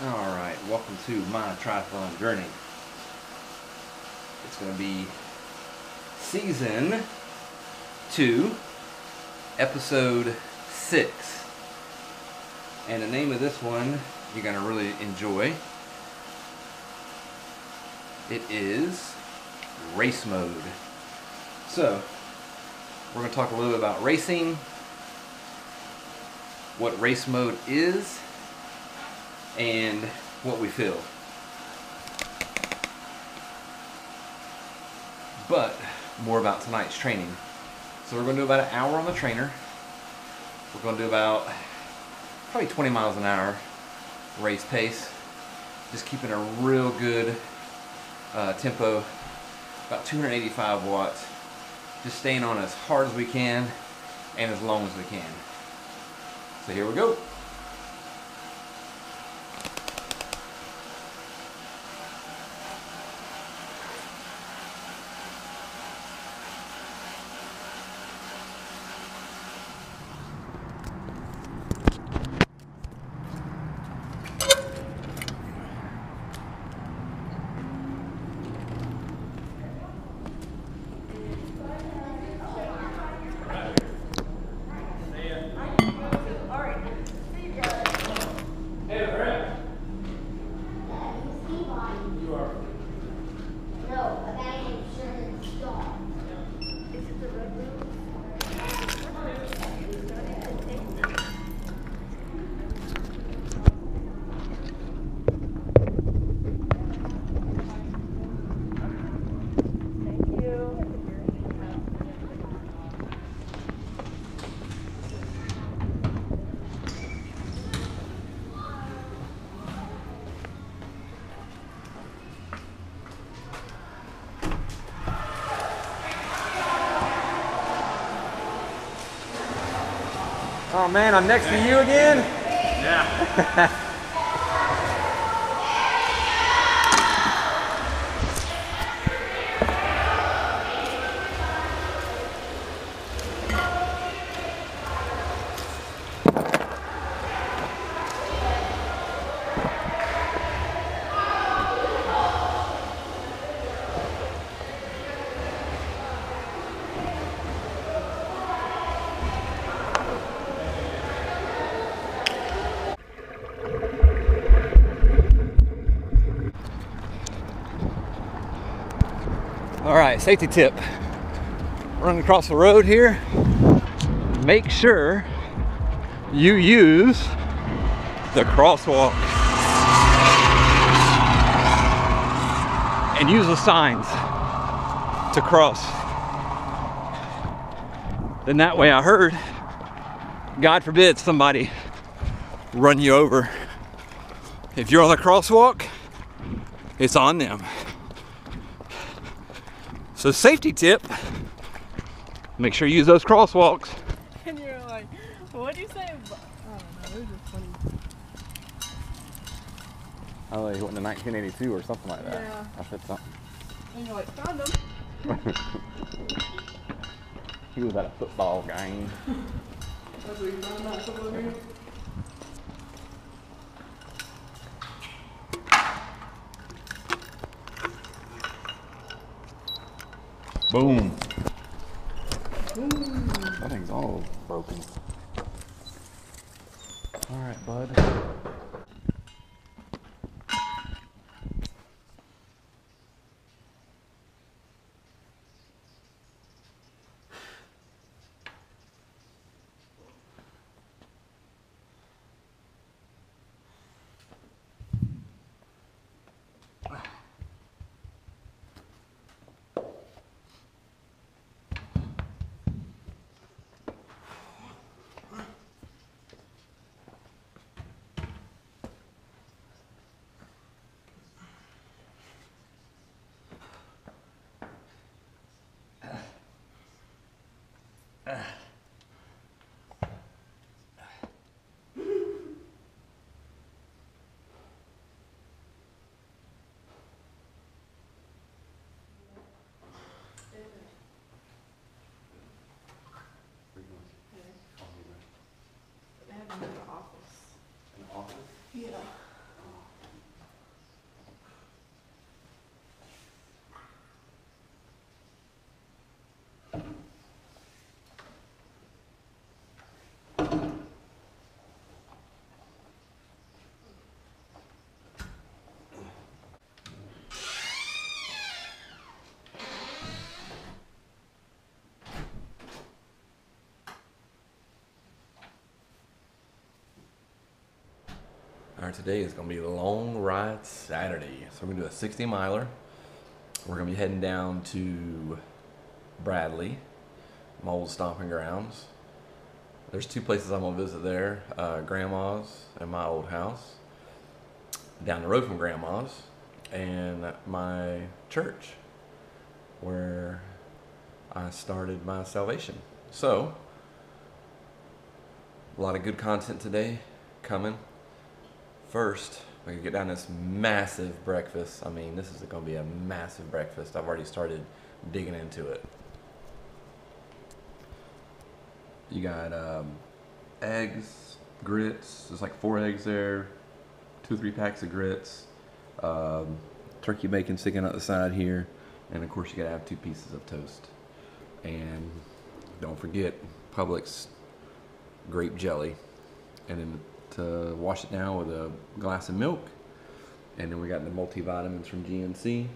Alright, welcome to my triathlon journey. It's going to be season 2, episode 6. And the name of this one you're going to really enjoy. It is Race Mode. So, we're going to talk a little bit about racing, what race mode is, and what we feel. But more about tonight's training. So we're going to do about an hour on the trainer. We're going to do about probably 20 miles an hour race pace, just keeping a real good tempo, about 285 watts, just staying on as hard as we can and as long as we can. So here we go. Oh man, I'm next to you again? Yeah. All right, safety tip. Running across the road here, make sure you use the crosswalk and use the signs to cross. Then that way, I heard, God forbid somebody run you over. If you're on the crosswalk, it's on them. So safety tip, make sure you use those crosswalks. And you're like, what'd you say? I don't know, it was just funny. Oh, he went to 1982 or something like that. Yeah. I said something. And you're like, found him. He was at a football game. That's what you found out, football game? Boom. Ooh. That thing's all broken. All right, bud. In the office. In the office? Yeah. Alright, today is going to be a long ride Saturday. So we're going to do a 60 miler. We're going to be heading down to Bradley, my old stomping grounds. There's two places I'm going to visit there, Grandma's and my old house. Down the road from Grandma's and my church where I started my salvation. So, a lot of good content today coming. First, we're going to get down this massive breakfast. I mean, this is going to be a massive breakfast. I've already started digging into it. You got eggs, grits. There's like 4 eggs there, 2 or 3 packs of grits, turkey bacon sticking out the side here, and of course you gotta have 2 pieces of toast. And don't forget Publix grape jelly. And then to wash it down with a glass of milk. And then we got the multivitamins from GNC,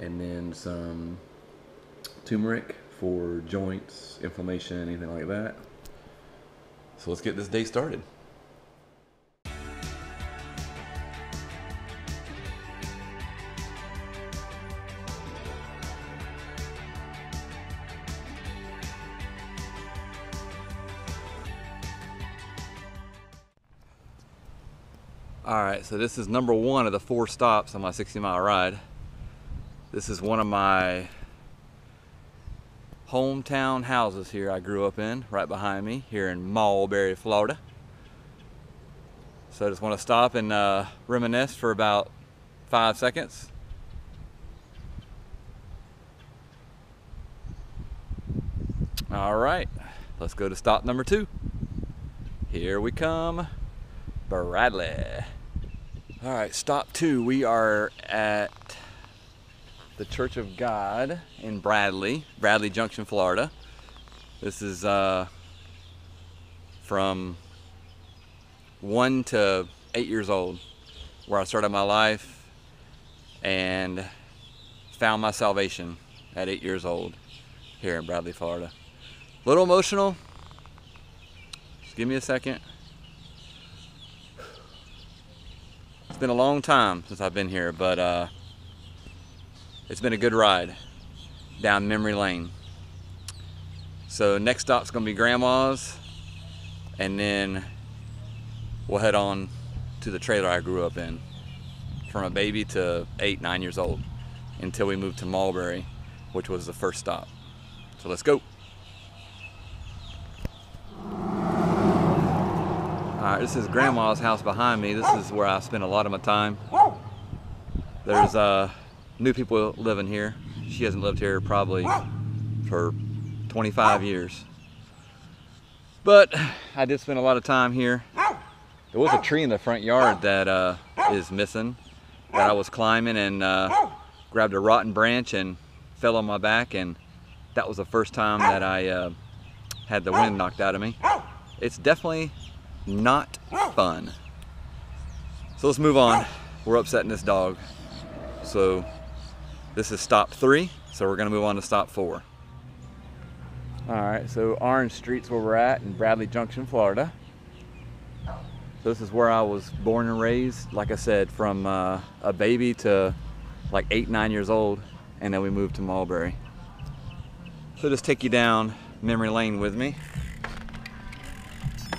and then some turmeric for joints, inflammation, anything like that. So let's get this day started. Alright, so this is number 1 of the 4 stops on my 60-mile ride. This is one of my hometown houses here I grew up in, right behind me, here in Mulberry, Florida. So I just want to stop and reminisce for about 5 seconds. Alright, let's go to stop number 2. Here we come, Bradley. Alright, stop 2. We are at the Church of God in Bradley Junction, Florida. This is from 1 to 8 years old, where I started my life and found my salvation at 8 years old here in Bradley, Florida. A little emotional. Just give me a second. It's been a long time since I've been here, but it's been a good ride down memory lane. So next stop's gonna be Grandma's, and then we'll head on to the trailer I grew up in from a baby to 8, 9 years old until we moved to Mulberry, which was the first stop. So let's go. Alright, this is Grandma's house behind me. This is where I spend a lot of my time. There's new people living here. She hasn't lived here probably for 25 years. But I did spend a lot of time here. There was a tree in the front yard that is missing, that I was climbing and grabbed a rotten branch and fell on my back, and that was the first time that I had the wind knocked out of me. It's definitely not fun. So let's move on. We're upsetting this dog. So this is stop 3, so we're gonna move on to stop 4. All right, so Orange Street's where we're at in Bradley Junction, Florida. So this is where I was born and raised, like I said, from a baby to like 8, 9 years old, and then we moved to Mulberry. So just take you down memory lane with me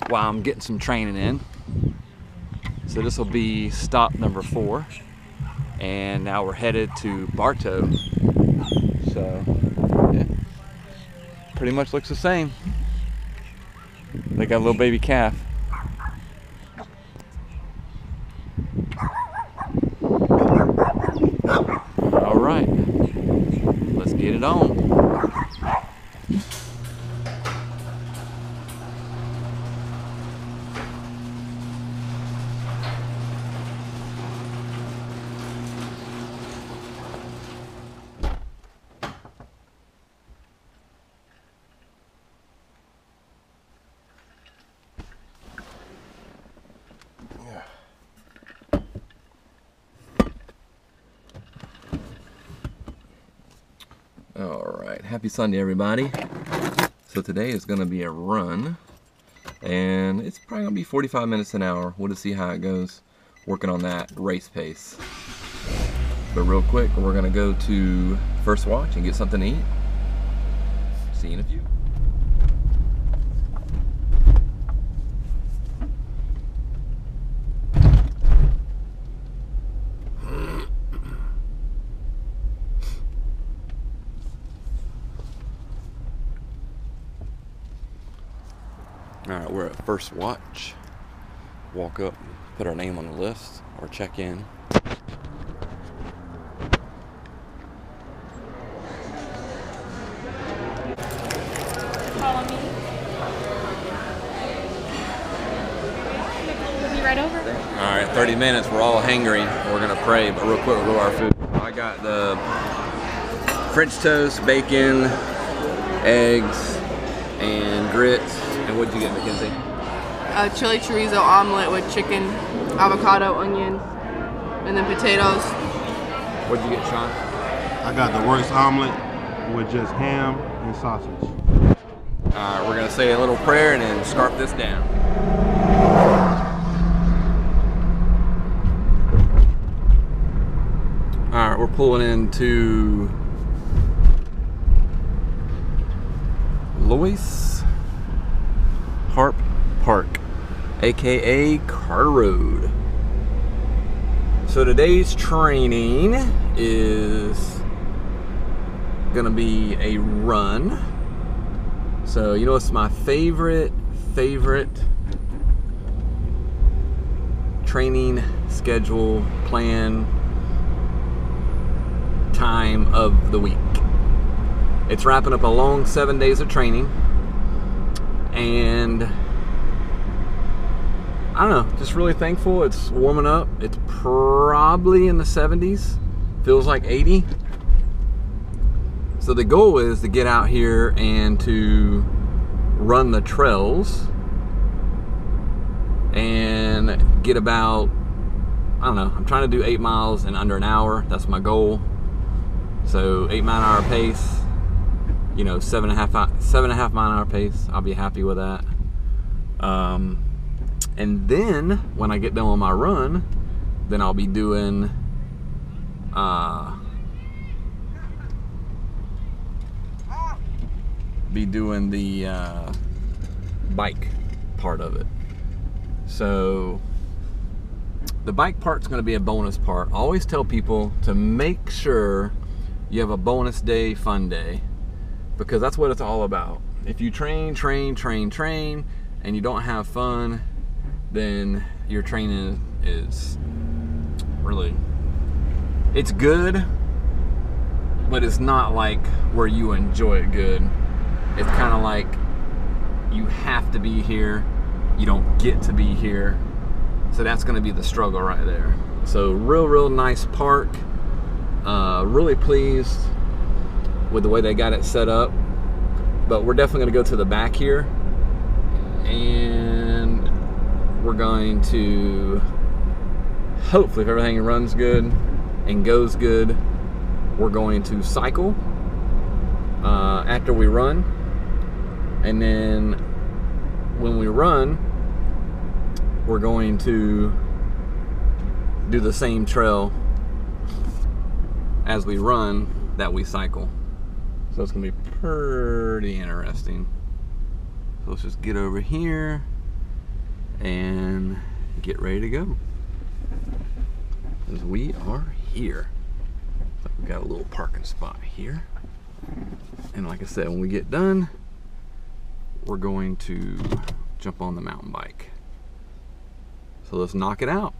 while I'm getting some training in. So this will be stop number 4, and now we're headed to Bartow. So yeah, pretty much looks the same. They got a little baby calf. All right, let's get it on. Alright, happy Sunday everybody. So today is going to be a run, and it's probably going to be 45 minutes an hour. We'll just see how it goes. working on that race pace. But real quick, we're gonna go to First Watch and get something to eat. See you in a few. Alright, we're at First Watch. Walk up, put our name on the list, or check in. Follow me. We'll be right over. Alright, 30 minutes, we're all hangry. We're gonna pray, but real quick, we'll go to our food. I got the French toast, bacon, eggs, and grits. And what'd you get, Mackenzie? A chili chorizo omelet with chicken, avocado, onion, and then potatoes. What'd you get, Sean? I got the works omelet with just ham and sausage. Alright, we're gonna say a little prayer and then scarf this down. Alright, we're pulling into Lois Harp Park, aka Carter Road. So today's training is gonna be a run. So you know, it's my favorite training schedule plan time of the week. It's wrapping up a long 7 days of training, and I don't know, just really thankful. It's warming up. It's probably in the 70s, feels like 80. So the goal is to get out here and to run the trails and get about, I don't know, I'm trying to do 8 miles in under an hour. That's my goal. So 8 mile an hour pace, you know, 7.5 mile an hour pace. I'll be happy with that. And then when I get done with my run, then I'll be doing the bike part of it. So the bike part's going to be a bonus part. I always tell people to make sure you have a bonus day, fun day, because that's what it's all about. If you train, and you don't have fun, then your training is really, it's good, but it's not like where you enjoy it good. It's kind of like you have to be here, you don't get to be here. So that's going to be the struggle right there. So real nice park. Really pleased with the way they got it set up. But we're definitely going to go to the back here, and we're going to, hopefully, if everything runs good and goes good, we're going to cycle after we run. And then when we run, we're going to do the same trail as we run that we cycle. So it's gonna be pretty interesting. So let's just get over here and get ready to go, because we are here. So we got a little parking spot here, and like I said, when we get done, we're going to jump on the mountain bike. So let's knock it out.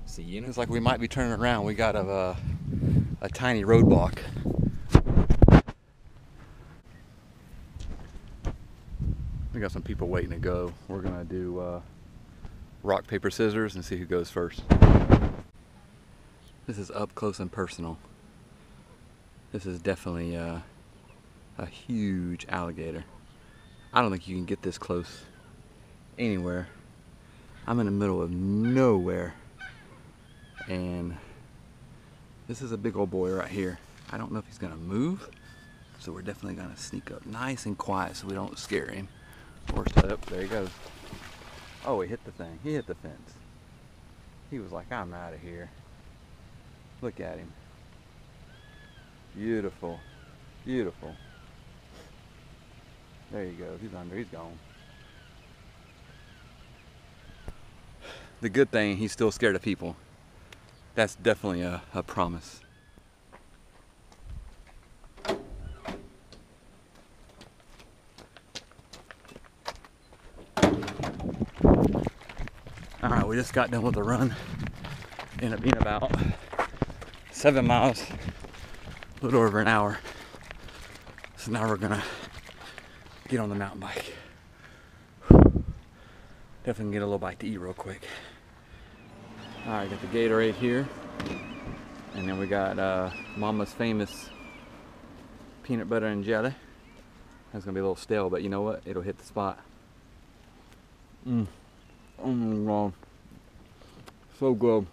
See, you know, it's like we might be turning around. We got a tiny roadblock. We got some people waiting to go. We're gonna do rock, paper, scissors and see who goes first. This is up close and personal. This is definitely a huge alligator. I don't think you can get this close anywhere. I'm in the middle of nowhere, and this is a big old boy right here. I don't know if he's gonna move, so we're definitely gonna sneak up nice and quiet so we don't scare him. Or so, there he goes. Oh, he hit the thing. He hit the fence. He was like, I'm out of here. Look at him. Beautiful. Beautiful. There you go. He's under. He's gone. The good thing, he's still scared of people. That's definitely a promise. Alright, we just got done with the run. Ended up being about 7 miles, a little over an hour. So now we're gonna get on the mountain bike. Definitely get a little bite to eat real quick. Alright, got the Gatorade here. And then we got Mama's Famous peanut butter and jelly. That's gonna be a little stale, but you know what? It'll hit the spot. Oh my God. So good.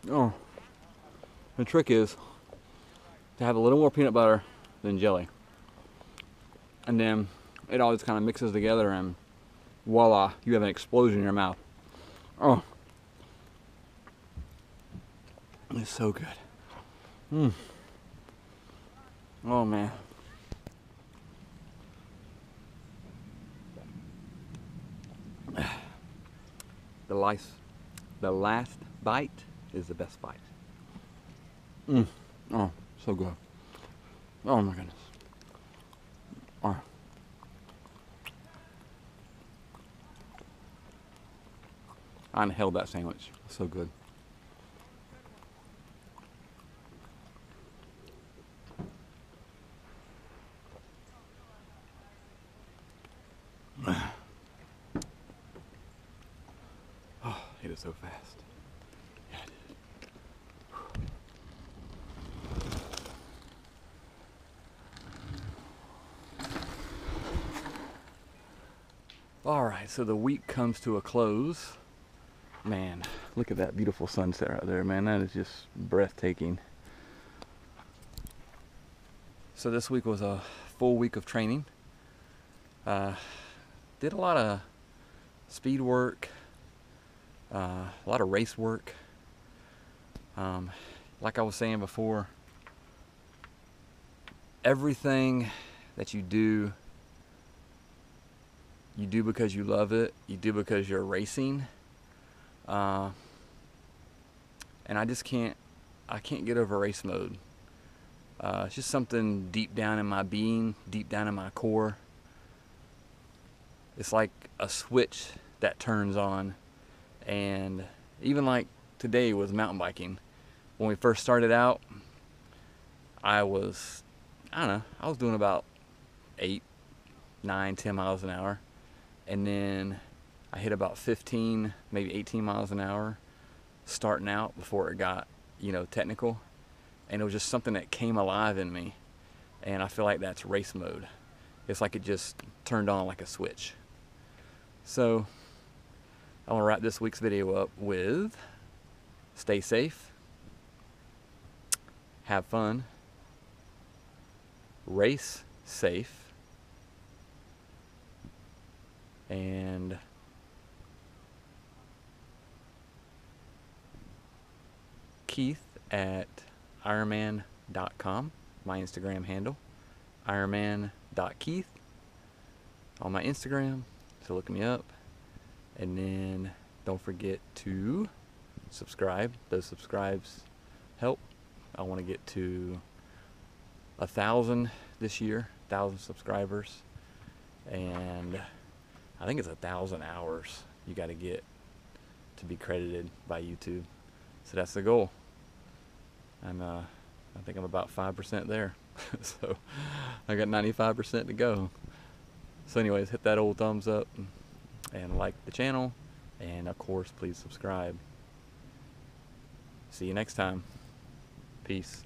Oh. The trick is to have a little more peanut butter than jelly. And then it always kind of mixes together and voila, you have an explosion in your mouth. Oh. It's so good. Oh man. The last bite is the best bite. Oh, so good. Oh my goodness. Oh. I inhaled that sandwich. So good. Oh, ate it so fast. Yeah, I did. All right, so the week comes to a close. Man, look at that beautiful sunset right there, man. That is just breathtaking. So this week was a full week of training. Did a lot of speed work, a lot of race work. Like I was saying before, everything that you do because you love it. You do because you're racing. And I can't get over race mode. It's just something deep down in my being, deep down in my core. It's like a switch that turns on. And even like today with mountain biking, when we first started out, I was doing about 8, 9, 10 miles an hour. And then I hit about 15, maybe 18 miles an hour starting out before it got, technical. And it was just something that came alive in me. And I feel like that's race mode. It's like it just turned on like a switch. So I want to wrap this week's video up with stay safe, have fun, race safe, and Keith at Ironman.com, my Instagram handle, Ironman.Keith on my Instagram, so look me up. And then don't forget to subscribe. Those subscribes help. I want to get to 1,000 this year, 1,000 subscribers, and I think it's 1,000 hours you got to get to be credited by YouTube. So that's the goal. And I think I'm about 5% there. So I got 95% to go. So anyways, hit that old thumbs up and like the channel, and of course please subscribe. See you next time. Peace.